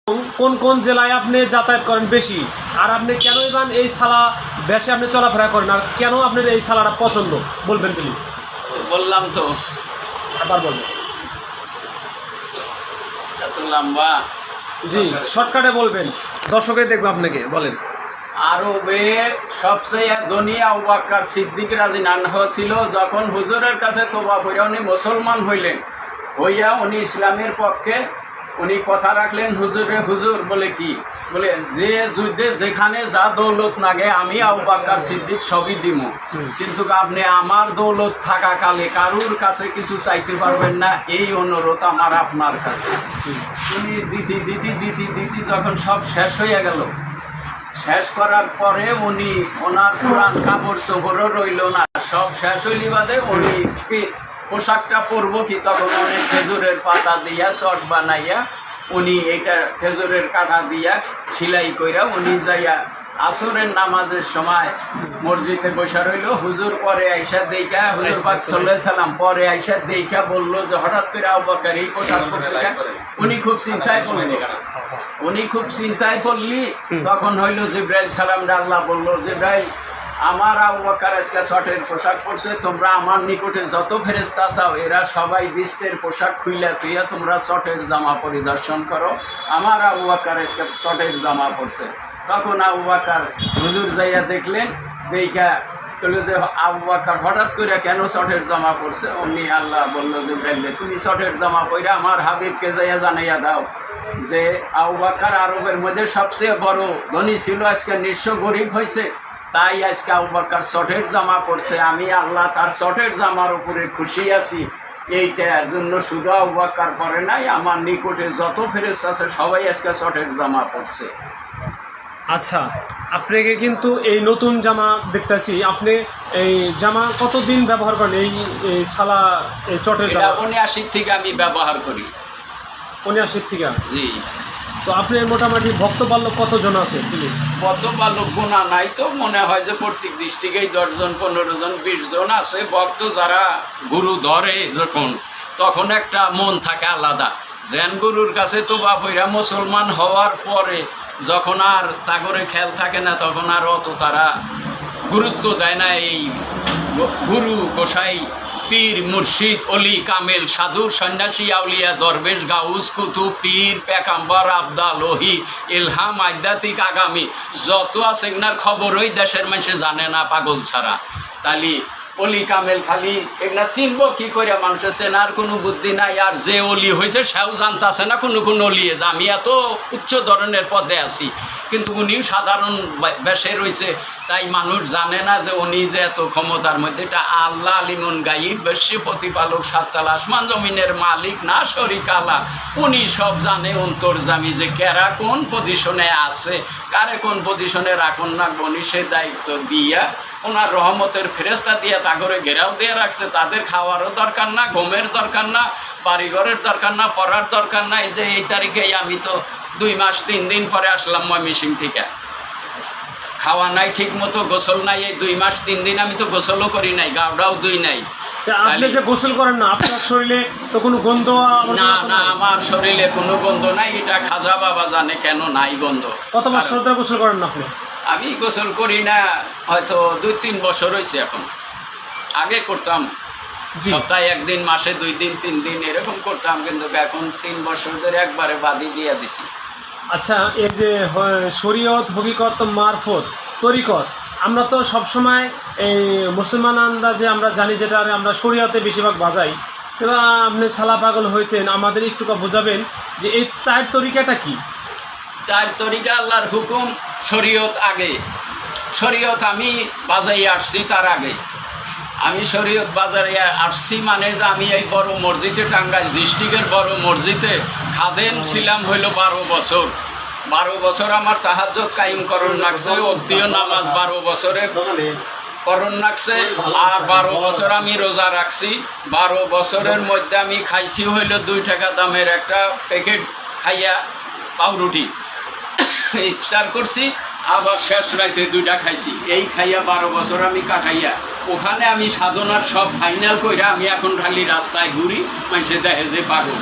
কোন কোন জেলায় আপনি যাতায়াত করেন বেশি, আর আপনি কেনই বান এই সালা বেশি আপনি চলাফেরা করেন, আর কেন আপনার এই সালাটা পছন্দ বলবেন প্লিজ। বললাম তো আবার বলবেন। এত লম্বা। জি শর্টকাটে বলবেন, দর্শকে দেখবো আপনাকে, বলেন। আরবের সবচেয়ে ধনী আবু বকর সিদ্দিক রাদিয়াল্লাহু আনহু ছিল। যখন হুজুরের কাছে তওবা করে উনি মুসলমান হইলেন, হইয়া উনি ইসলামের পক্ষে উনি কথা রাখলেন হুজুরে। হুজুর বলে কি বলে, যে যুদ্ধে যেখানে যা দৌলত লাগে আমি আবু বকর সিদ্দিক সবই দিব, কিন্তু আপনি আমার দৌলত থাকাকালে কারুর কাছে কিছু চাইতে পারবেন না, এই অনুরোধ আমার আপনার কাছে। উনি দিতি যখন সব শেষ হয়ে গেল, শেষ করার পরে উনি ওনার পুরান কাপড় চোপড়ও রইল না, সব শেষ হইলি বাদে উনি পোশাকটা পরবো কি, তখন উনি খেজুরের পাতা দিয়া চট বানাইয়া উনি এটা খেজুরের কাঁটা দিয়া সেলাই কইরা উনি যাইয়া আসরের নামাজের সময় মসজিদে বসে রইল। হুজুর পরে আইসা দেইখা, হুজুর পাক সাল্লাল্লাহু আলাইহি সাল্লাম পরে আইসা দেইখা বললো যে হঠাৎ করে আবু বকর এই পোশাক পরছে। উনি খুব চিন্তায় পড়লি। তখন হইল জিবরাইল সালামটা আল্লাহ বললো, জিবরাইল আমার আবু বকর আজকে শর্টের পোশাক পরছে, তোমরা আমার নিকটে যত ফেরেশতা চাও এরা সবাই বিষ্টের পোশাক খুইলা তুইয়া তোমরা শর্টের জামা পরিদর্শন করো, আমার আবু বকর আজকে শর্টের জামা পরছে। তখন আবু বকর হুজুর যাইয়া দেখলেন, দেখা বললো যে আবু বকর হঠাৎ করে কেন শর্টের জামা পরছে। উনি আল্লাহ বললো জিবরাইল তুমি শর্টের জামা পইরা আমার হাবিবকে যাইয়া জানাইয়া দাও যে আবু বকর আরবের মধ্যে সবচেয়ে বড় ধনী ছিল, আজকে নিঃস্ব গরিব হয়েছে, তাই আজকে আবু বকর শর্টের জামা পরছে। আমি আল্লাহ তার শর্টের জামার উপরে খুশি আছি। এইটার জন্য শুধু আবু বকর পরে নাই, আমার নিকটে যত ফেরেশতা আছে সবাই আজকে শর্টের জামা পরছে। আচ্ছা, আপনাকে কিন্তু এই নতুন জামা দেখতেছি, আপনি এই জামা কতদিন ব্যবহার করেন? এই ছালা এই চটের জামা 79 থেকে আমি ব্যবহার করি। 79 থেকে? জি। তো আপনি মোটামুটি ভক্ত বাল্যক কতজন আছে প্লিজ? কত বাল্যক গোনা নাই তো, মনে হয় যে প্রত্যেক ডিস্ট্রিক্টেই 10 জন 15 জন 20 জন আছে ভক্ত, যারা গুরু ধরে যখন তখন একটা মন থাকে আলাদা। জেন গুরুর কাছে তো বাপইরা মুসলমান হওয়ার পরে যখন আর তাগরে খেয়াল থাকে না, তখন আর অত তারা গুরুত্ব দেয় না। এই গুরু গোসাই পীর মুর্শিদ অলি কামেল সাধু সন্ন্যাসী আউলিয়া দরবেশ গাউস কুতুব পীর পেকাম্বর আবদাল ওহি ইলহাম আধ্যাত্মিক আগামী যত আছে এগুলার খবরই দেশের মানুষে জানে না পাগল ছাড়া। তালি অলি কামেল খালি এগুলা চিনব কি করে? মানুষের চেনার কোনো বুদ্ধি নাই। আর যে অলি হয়েছে সেও জানতেছে না কোন অলিয়ে যে আমি এত উচ্চ ধরনের পদে আছি, কিন্তু উনি সাধারণ বেশে রয়েছে, তাই মানুষ জানে না যে উনি যে এত ক্ষমতার মধ্যে। এটা আল্লাহ আলিমুন গাইব বেশি প্রতিপালক সাততাল আসমান জমিনের মালিক না শরীক আল্লাহ, উনি সব জানে অন্তর্যামী, যে কেরা কোন পজিশনে আছে, কারে কোন পজিশনে রাখুন না উনি সে দায়িত্ব দিয়া ওনার রহমতের ফেরেশতা দিয়ে তাগরে ঘেরাও দিয়ে রাখছে। তাদের খাওয়ারও দরকার না, ঘুমের দরকার না, বাড়িঘরের দরকার না, পড়ার দরকার না। এই যে এই তারিখেই আমি তো 2 মাস 3 দিন পরে আসলাম ময়মনসিং থেকে, খাওয়া নাই ঠিক মতো, গোসল নাই, এই 2 মাস 3 দিন আমি তো গোসলও করি নাই, গাওটাও দুই নাই। আপনি যে গোসল করেন না, আপনার শরীরে তো কোনো গন্ধ? না না, আমার শরীরে কোনো গন্ধ নাই, এটা খাজা বাবা জানে কেন নাই গন্ধ। কত বছর ধরে গোসল করেন না আপনি? আমি গোসল করি না হয়তো 2-3 বছর হয়েছে। এখন আগে করতাম সপ্তাহে 1 দিন, মাসে 2 দিন 3 দিন এরকম করতাম, কিন্তু এখন 3 বছর ধরে একবারে বাদই দিয়ে দিছি। আচ্ছা, এই যে শরীয়ত হকিকত মারফত তরিকত, আমরা তো সবসময় এই মুসলমান আন্দাজে আমরা জানি, যেটা আমরা শরীয়তে বেশিরভাগ বাজাই। এবার আপনি ছালা পাগল হয়েছেন, আমাদের একটু বোঝাবেন যে এই 4 তরিকাটা কি? 4 তরিকা আল্লাহর হুকুম। শরীয়ত আগে, শরীয়ত আমি বাজাই আসছি, তার আগে আমি শরীয়ত বাজারে আসছি মানে যে আমি এই বড় মসজিদে, টাঙ্গাইল ডিস্ট্রিক্টের বড় মসজিদে খাদেম ছিলাম হইল 12 বছর। 12 বছর আমার তাহাজ্জুদ কায়েম করণ লাগছে, ওক্তীয় নামাজ 12 বছরে করণ লাগছে, আর 12 বছর আমি রোজা রাখছি। 12 বছরের মধ্যে আমি খাইছি হইল 2 টাকা দামের একটা প্যাকেট খাইয়া পাউরুটি, ইফতার করছি, আবার শেষ রাইতে 2টা খাইছি। এই খাইয়া 12 বছর আমি কাটাইয়া ওখানে আমি সাধনার সব ফাইনাল কইরা আমি এখন খালি রাস্তায় ঘুরি, মানুষে দেখে যে পাগল।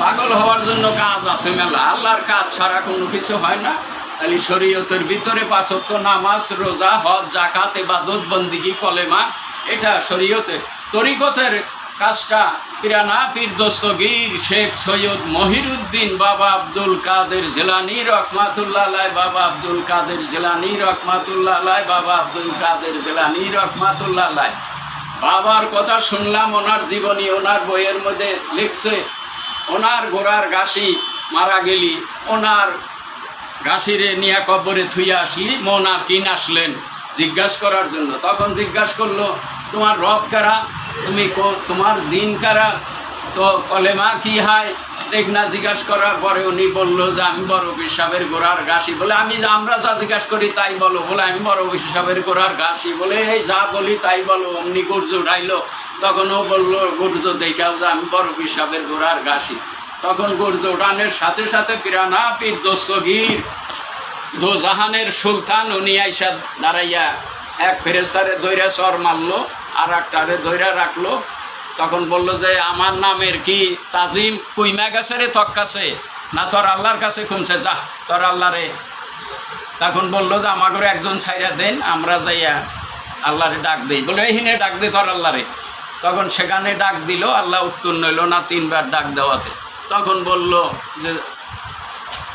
পাগল হওয়ার জন্য কাজ আছে মেলা, আল্লাহর কাজ ছাড়া কোনো কিছু হয় না। তাহলে শরীয়তের ভিতরে 5 ওয়াক্ত নামাজ, রোজা, হজ, জাকাত, ইবাদত, বন্দিগি, কলেমা, এটা শরীয়তের। তরিকতের কাজটা পিরানা পীর দস্তগীর শেখ সৈয়দ মহিরুদ্দিন বাবা আব্দুল কাদের জিলানী রহমাতুল্লাহ আলাইহ, বাবা আব্দুল কাদের জিলানী রহমাতুল্লাহ আলাইহ, বাবা আব্দুল কাদের জিলানী রহমাতুল্লাহ আলাইহ। বাবার কথা শুনলাম, ওনার জীবনী ওনার বইয়ের মধ্যে লিখছে, ওনার গোড়ার ঘাসি মারা গেলি, ওনার ঘাসিরে নিয়ে কবরে থুইয়া আসলি, মোনা কিন আসলেন জিজ্ঞাসা করার জন্য। তখন জিজ্ঞাসা করলো, তোমার রব কারা, তুমি তোমার দিন কারা, তো কলেমা কি হয় দেখ না। জিজ্ঞাসা করার পরে উনি বললো যে আমি বড় পীর সাহেবের গোড়ার ঘাসি। বলে আমরা যা জিজ্ঞাসা করি তাই বলো। বলে আমি বড় পীর সাহেবের গোড়ার ঘাসি। বলে এই যা বলি তাই বলো। অমনি গুর্জ উঠাইলো। তখন ও বললো গুর্জ দেখাও যে আমি বড় পীর সাহেবের গোড়ার ঘাসি। তখন গুর্জ উঠানের সাথে সাথে পিরানা পীর দস্তগীর দোজাহানের সুলতান উনি আইসা দাঁড়াইয়া এক ফেরেস্তারে দইরা চর মারলো, আর একটারে দইরা রাখলো। তখন বললো যে আমার নামের কি তাজিম কুইমা গেছে রে তোর কাছে, না তোর আল্লাহর কাছে কমছে, যা তোর আল্লাহ রে। তখন বললো যে আমাকে একজন ছাইরা দেন, আমরা যাইয়া আল্লাহরে ডাক দিই। বলে এইখানে ডাক দে তোর আল্লাহরে। তখন সেখানে ডাক দিল, আল্লাহ উত্তর নইল না 3 বার ডাক দেওয়াতে। তখন বলল যে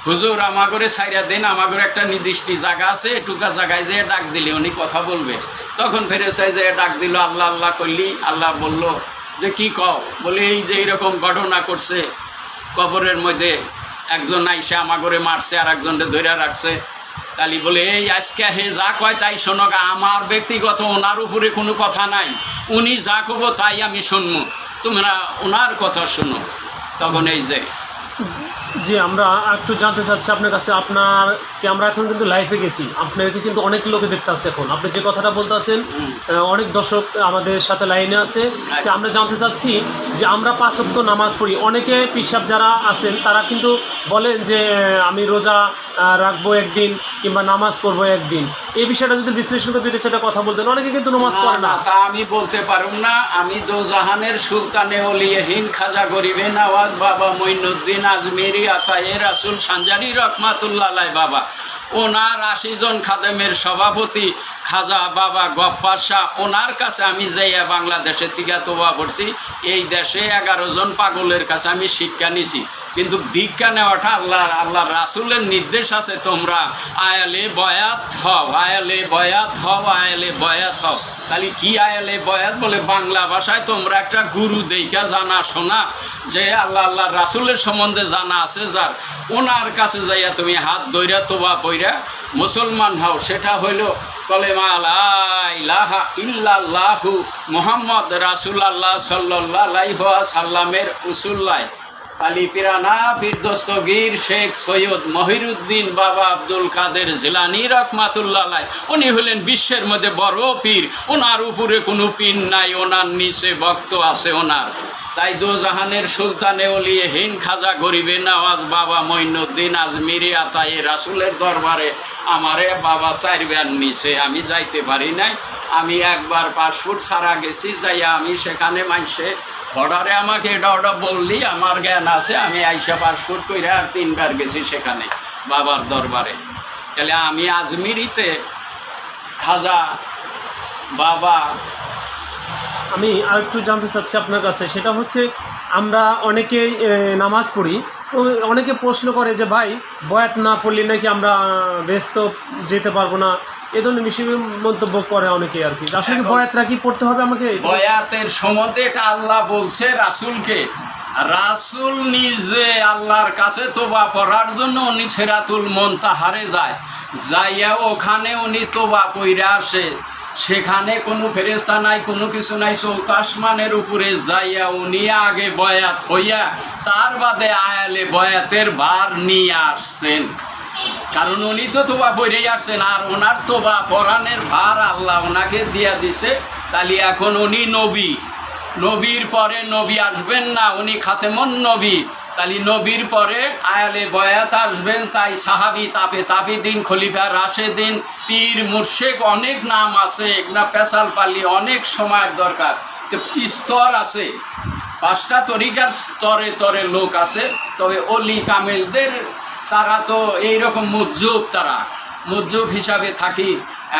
হুজুর আমাকে ছাইরা দেন, আমাকে একটা নির্দিষ্ট জায়গা আছে, এটুকা জায়গায় যেয়ে ডাক দিলে উনি কথা বলবে। তখন ফেরেশতায় যেয়ে ডাক দিল, আল্লাহ আল্লাহ করলি। আল্লাহ বলল যে কি কও? বলে এই যে এইরকম ঘটনা করছে, কবরের মধ্যে একজন আইসে আমাকে মারছে আর একজনকে ধরে রাখছে। তালি বলে এই আজকে হে যা কয় তাই শোনো, আমার ব্যক্তিগত ওনার উপরে কোনো কথা নাই, উনি যা কব তাই আমি শুনবো, তোমরা ওনার কথা শোনো। তখন এই যে জি, আমরা একটু জানতে চাচ্ছি আপনার কাছে, আমরা এখন কিন্তু লাইভে গেছি, আপনাকে কিন্তু অনেক লোকে দেখতে আসছে। এখন আপনি যে কথাটা বলতে আছেন, অনেক দর্শক আমাদের সাথে লাইনে আছে। তো আমরা জানতে চাচ্ছি যে আমরা 5 ওয়াক্ত নামাজ পড়ি, অনেকে পিসাব যারা আছেন তারা কিন্তু বলেন যে আমি রোজা রাখবো একদিন কিংবা নামাজ পড়বো একদিন। এই বিষয়টা যদি বিশ্লেষণ করতে সেটা কথা বলতেন, অনেকে কিন্তু নামাজ পড়ে না। তা আমি বলতে পারব না। আমি দোজাহানের সুলতানে ওলিয়ে হিন্দ খাজা গরিবে নওয়াজ বাবা মঈনুদ্দিন আজমিরি আতায়ে রাসুল সানজারি রহমাতুল্লাহ আলাইহ বাবা, ওনার 80 জন খাদেমের সভাপতি খাজা বাবা গফফার শাহ, ওনার কাছে আমি যাইয়া বাংলাদেশের থেকে তোবা পড়ছি। এই দেশে 11 জন পাগলের কাছে আমি শিক্ষা নিছি। কিন্তু দীক্ষা নেওয়াটা আল্লাহর রাসুলের নির্দেশ আছে, তোমরা আয়ালে বয়াত হও, আয়ালে বয়াত হও, আয়ালে বয়াত হও। তাহলে কি আয়ালে বয়াত? বলে বাংলা ভাষায় তোমরা একটা গুরু দেইখা জানা শোনা, যে আল্লাহর রাসুলের সম্বন্ধে জানা আছে যার, ওনার কাছে যাইয়া তুমি হাত ধইরা তোবা পইরা মুসলমান হও। সেটা হইল কলেমা লা ইলাহা ইল্লাল্লাহু মুহাম্মদ রাসূলুল্লাহ সাল্লাল্লাহু আলাইহি ওয়াসাল্লামের উসুল্লাহ। আলী পিরানা পীর দস্তগীর শেখ সৈয়দ মহিরুদ্দিন বাবা আব্দুল কাদের জিলানী রহমাতুল্লাহ আলাইহ, উনি হলেন বিশ্বের মধ্যে বড় পীর। ওনার উপরে কোনো পীর নাই, ওনার নিচে ভক্ত আছে ওনার। তাই দোজাহানের সুলতানে ওলিয়ে হিন্দ খাজা গরিবে নওয়াজ বাবা মঈনুদ্দিন আজমিরি আতায়ে রাসুলের দরবারে আমারে বাবা 4 বার নিচে, আমি যাইতে পারি নাই। আমি একবার পাসপোর্ট ছাড়া গেছি, যাইয়া আমি সেখানে মাইসে অর্ডারে আমাকে এটা বললি, আমার জ্ঞান আছে, আমি আইসা পাসপোর্ট করে আর 3 বার গেছি সেখানে বাবার দরবারে। তাহলে আমি আজমিরিতে খাজা বাবা। আমি আরেকটু জানতে চাচ্ছি আপনার কাছে, সেটা হচ্ছে আমরা অনেকেই নামাজ পড়ি, অনেকে প্রশ্ন করে যে ভাই বয়াত না পড়লে নাকি আমরা ব্যস্ত যেতে পারবো না, এ ধরনের বিষয়ে মন্তব্য করে অনেকে আর কি। আসলে বয়াতটা কি পড়তে হবে আমাকে? বয়াতের সম্বন্ধে এটা আল্লাহ বলছে রাসূলকে, রাসূল নিজে আল্লাহর কাছে তোবা পড়ার জন্য উনি সিরাতুল মুনতাহারে যায়, যাইয়া ওখানে উনি তোবা পইরা আসে। সেখানে কোনো ফেরেশতা নাই, কোনো কিছু নাই, 4 আসমানের উপরে যাইয়া উনি আগে বয়াত হইয়া তার বাদে আয়ালে বয়াতের ভার নিয়ে আসছেন। কারণ উনি তো তোবা পড়েই আসছেন, আর ওনার তোবা পরাণের ভার আল্লাহ ওনাকে দিয়া দিছে। তাহলে এখন উনি নবী, নবীর পরে নবী আসবেন না, উনি খাতেমুন নবী। তাহলে নবীর পরে আয়ালে বয়াত আসবেন। তাই সাহাবি, তাবিদিন, খলিফা রাশেদিন, পীর, মুর্শেক, অনেক নাম আছে, না পেশাল পালি, অনেক সময়ের দরকার, স্তর আছে। 5টা তরিকার স্তরে তরে লোক আছে, তবে অলি কামেলদের তারা তো এইরকম মুজ্জুব, তারা মুজ্জুব হিসাবে থাকি।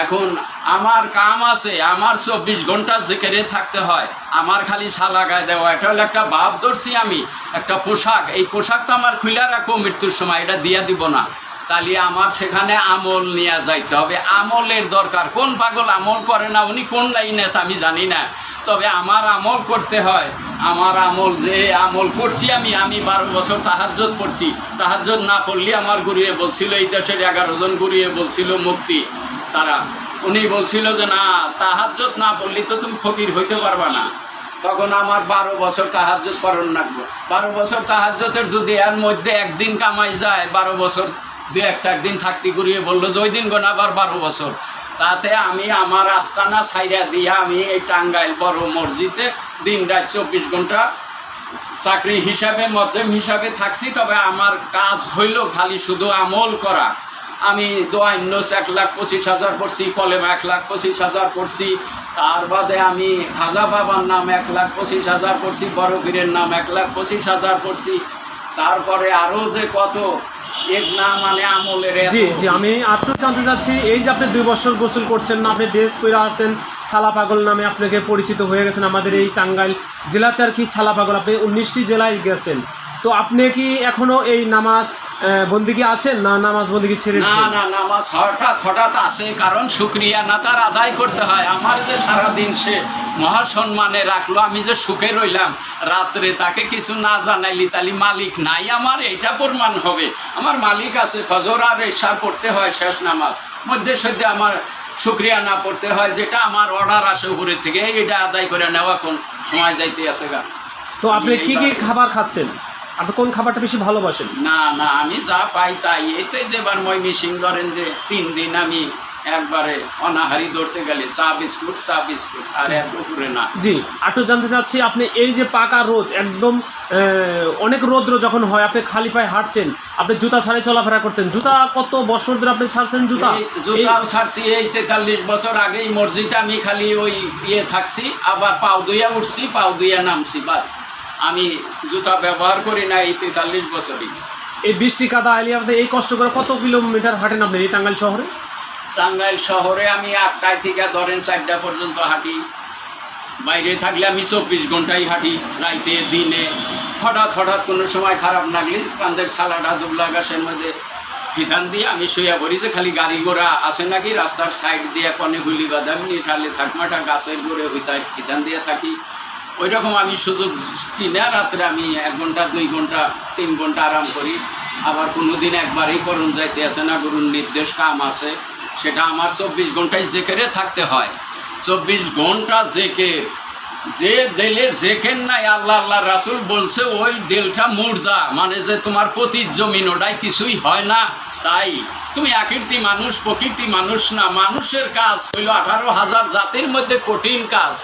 এখন আমার কাম আছে, আমার 24 ঘন্টা জিকিরে থাকতে হয়, আমার খালি ছালা গায়ে দেওয়া, এটা হলো একটা ভাব ধরছি আমি, একটা পোশাক, এই পোশাক তো আমার খুলে রাখবো মৃত্যুর সময়, এটা দিয়া দিব না, তাহলে আমার সেখানে আমল নিয়ে যাইতে হবে। আমলের দরকার, কোন পাগল আমল করে না, উনি কোন লাইনে আছে আমি জানি না, তবে আমার আমল করতে হয়। আমার আমল যে আমল করছি আমি 12 বছর তাহাজ্জুদ পড়ছি, তাহাজ্জুদ না পড়লে আমার গুরুয়ে বলছিল, এই দেশের 11 জন গুরুয়ে বলছিল মুক্তি, তারা উনি বলছিল যে না, তাহাজ্জুদ না পড়লে তো তুমি ফকির হইতে পারবা না। তখন আমার 12 বছর তাহাজ্জুদ পড়ন লাগবে। 12 বছর তাহাজ্জুদের যদি এর মধ্যে একদিন কামাই যায়, 12 বছর 2-1 দিন থাকতে ঘুরিয়ে বললো যে ওই দিন গোনা আবার 12 বছর। তাতে আমি আমার আস্তানা ছাইরা দিয়া আমি এই টাঙ্গাইল বড় মসজিদে দিন রাত 24 ঘন্টা চাকরি হিসাবে মজ্জেম হিসাবে থাকছি। তবে আমার কাজ হইল খালি শুধু আমল করা। আমি দোয়া ইন্নস 1,25,000 পড়ছি, কলেমা 1,25,000 পড়ছি, তার বাদে আমি খাজা বাবার নাম 1,25,000 পড়ছি, বড় পীরের নাম 1,25,000 পড়ছি, তারপরে আরও যে কত এক না মানে আমলের। জি জি, আমি আরও জানতে চাচ্ছি, এই যে আপনি 2 বছর গোসল করছেন না, আপনি ড্রেস পরে আসছেন, ছালা পাগল নামে আপনাকে পরিচিত হয়ে গেছেন আমাদের এই টাঙ্গাইল জেলাতে আর কি, ছালা পাগল, আপনি 19টি জেলায় গেছেন, তো আপনি কি এখনো এই নামাজ বন্দিগি আছেন না নামাজ বন্দিগি ছেড়ে না দিয়েছেন? না, নামাজ হঠাৎ আছে, কারণ শুকরিয়া না তার আদায় করতে হয়। আমার যে সারাদিন সে মহাসম্মানে রাখলো, আমি যে সুখে রইলাম, রাত্রে তাকে কিছু না জানাইলি তাহলে মালিক নাই আমার, এটা প্রমাণ হবে। আমার মালিক আছে, ফজর আর এশার পড়তে হয় শেষ নামাজ, মধ্যে সধ্যে আমার শুকরিয়া না পড়তে হয়, যেটা আমার অর্ডার আসে উপরের থেকে, এটা আদায় করে নেওয়া কোন সময় যাইতে আছে গা। তো আপনি কি কি খাবার খাচ্ছেন? আপনি কোন খাবারটা বেশি ভালোবাসেন? না না, আমি যা পাই তাই। এই তো যেবার ময়মনসিং ধরেন যে 3 দিন আমি একবারে অনাহারি ধরতে গেলে চা বিস্কুট আর এর উপরে না। জি, আরও জানতে চাচ্ছি, আপনি এই যে পাকা রোদ, একদম অনেক রৌদ্র যখন হয়, আপনি খালি পায়ে হাঁটছেন, আপনি জুতা ছাড়াই চলাফেরা করতেন, জুতা কত বছর ধরে আপনি ছাড়ছেন জুতা? জুতাও ছাড়ছি, এই 43 বছর আগেই মসজিদে আমি খালি ওই থাকছি, আবার পাও দুইয়া উঠছি, পাও দুইয়া নামছি, বাস। আমি জুতা ব্যবহার করি না এই 43 বছরই। এই বৃষ্টি কাদা আইলে আপনি এই কষ্ট করে কত কিলোমিটার হাঁটেন আপনি এই টাঙ্গাইল শহরে? টাঙ্গাইল শহরে আমি 8টায় থেকে ধরেন 4টা পর্যন্ত হাঁটি, বাইরে থাকলে আমি 24 ঘন্টাই হাঁটি, রাইতে দিনে। হঠাৎ কোনো সময় খারাপ লাগলে কান্দের ছালাটা দুবলা গাছের মধ্যে ফিতান দিয়ে আমি শুয়ে পড়ি, যে খালি গাড়ি ঘোড়া আছে নাকি রাস্তার সাইড দিয়ে কনে হুলি বাঁধা, আমি নিঠালে থাকমাটা গাছের গোড়ে হইতায় ফিতান দিয়ে থাকি। ওই রকম আমি সুযোগ চিনে রাত্রে আমি 1 ঘন্টা 2 ঘন্টা 3 ঘন্টা আরাম করি। আবার কোনো দিন একবারেই করণ যাইতে আছে না, গুরুর নির্দেশ কাম আছে, সেটা আমার 24 ঘন্টায় জেকেরে থাকতে হয়। 24 ঘন্টা জেকের, যে দিলে জেকের নাই, আল্লাহ রাসূল বলছে ওই দিলটা মুর্দা, মানে যে তোমার পতির জমিন, ওটাই কিছুই হয় না। তাই তুমি আকৃতি মানুষ, প্রকৃতি মানুষ না। মানুষের কাজ হইল 18,000 জাতির মধ্যে কঠিন কাজ।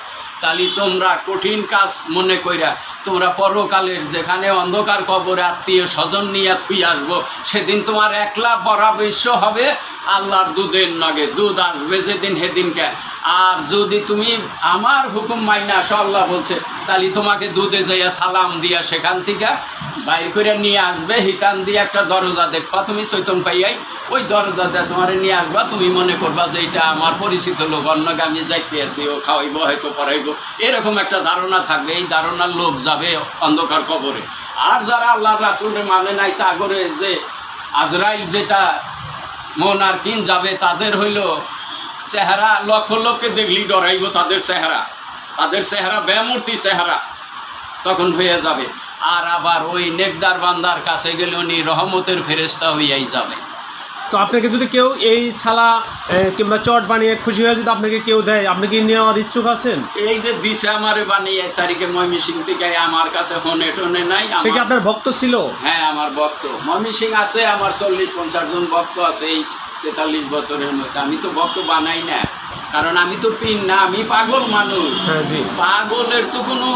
তাহলে তোমরা কঠিন কাজ মনে কইরা তোমরা পরকালের যেখানে অন্ধকার কবরে আত্মীয় স্বজন নিয়ে থুই আসবো, সেদিন তোমার একলা পরামর্শ হবে আল্লাহর দুধের নগে, দুধ আসবে যেদিন সেদিনকে। আর যদি তুমি আমার হুকুম মাইনা আসো, আল্লাহ বলছে, তাহলে তোমাকে দুধে যাইয়া সালাম দিয়া সেখান থেকে বাইর করে নিয়ে আসবে, হিতান দিয়ে একটা দরজা দেখবা তুমি চৈতন পাইয়াই, ওই দরজা দিয়ে তোমার নিয়ে আসবা, তুমি মনে করবা যে এটা আমার পরিচিত লোক, অন্যকে আমি যাইতে আছি, ও খাওয়াইবো হয়তো পড়াইবো, এরকম একটা ধারণা থাকবে। এই ধারণার লোক যাবে অন্ধকার কবরে। আর যারা আল্লাহ রাসূলের মানে নাই, তা করে যে আজরাইল যেটা মন আর কিন যাবে, তাদের হইল চেহারা লক্ষ দেখলি ডরাইব, তাদের চেহারা বেমূর্তি চেহারা তখন হয়ে যাবে। আর আবার ওই নেকদার বান্দার কাছে গেলে উনি রহমতের ফেরেশতা হইয়াই যাবে। তো আপনাকে যদি কেউ এই ছালা কিংবা চট বানিয়ে খুশি হয়ে যদি আপনাকে কেউ দেয়, আপনি কি নেওয়ার ইচ্ছুক আছেন? এই যে দিছে আমারে বানিয়ে 1 তারিখে ময়মনসিং থেকে, আমার কাছে হনে টনে নাই। সে কি আপনার ভক্ত ছিল? হ্যাঁ, আমার ভক্ত ময়মনসিং আছে, আমার 40-50 জন ভক্ত আছে এই 43 বছরের মধ্যে। আমি তো ভক্ত বানাই না, কারণ আমি তো পিন না, আমি পাগল মানুষ। হ্যাঁ জি, পাগলের তো কোনো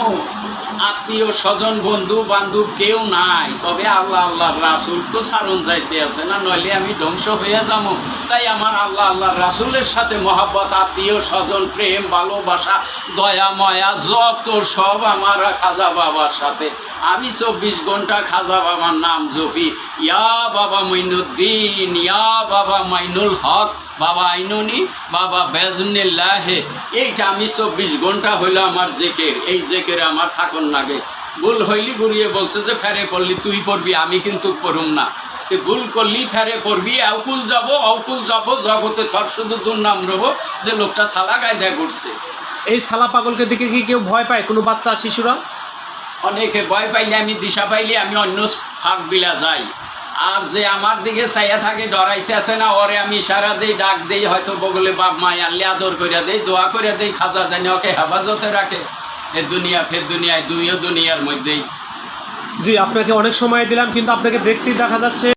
আত্মীয় স্বজন বন্ধু বান্ধব কেউ নাই, তবে আল্লাহ আল্লাহর রাসূল তো সারণ যাইতে আছে না, নইলে আমি ধ্বংস হয়ে যাবো। তাই আমার আল্লাহ আল্লাহর রাসূলের সাথে মহব্বত, আত্মীয় স্বজন, প্রেম, ভালোবাসা, দয়া ময়া যত সব আমার খাজা বাবার সাথে। আমি 24 ঘন্টা খাজা বাবার নাম জপি, ইয়া বাবা মঈনুদ্দিন, ইয়া বাবা মাইনুল হক, বাবা আইনুনি, বাবা বেজনিল্লাহে। এইটা আমি 24 ঘন্টা হইলো আমার জেকের। এই জেকের আমার থাকুন লাগে। ভুল হইলি ঘুরিয়ে বলছে যে ফেরে পড়লি তুই পড়বি, আমি কিন্তু পড়ুম না। তুই ভুল করলি ফেরে পড়বি, অকুল যাব, জগতে থর শুধু দুর্নাম রব যে লোকটা সালা গায়দা করছে। এই সালা পাগলকে দেখে কি কেউ ভয় পায়, কোনো বাচ্চা শিশুরা? অনেকে ভয় পাইলে, আমি দিশা পাইলে আমি অন্য ফাঁক বিলা যাই। আর যে আমার দিকে চাইয়া থাকে ডরাইতে আছে না, ওরে আমি ইশারা দেই, ডাক দেই, হয়তো বগলে বাপ মায় আনলে আদর করে দেই, দোয়া করে দেই, খাজা জানি ওকে হেফাজতে রাখে এ দুনিয়া ফের দুনিয়ায়, দুইও দুনিয়ার মধ্যেই। জি, আপনাকে অনেক সময় দিলাম, কিন্তু আপনাকে দেখতেই দেখা যাচ্ছে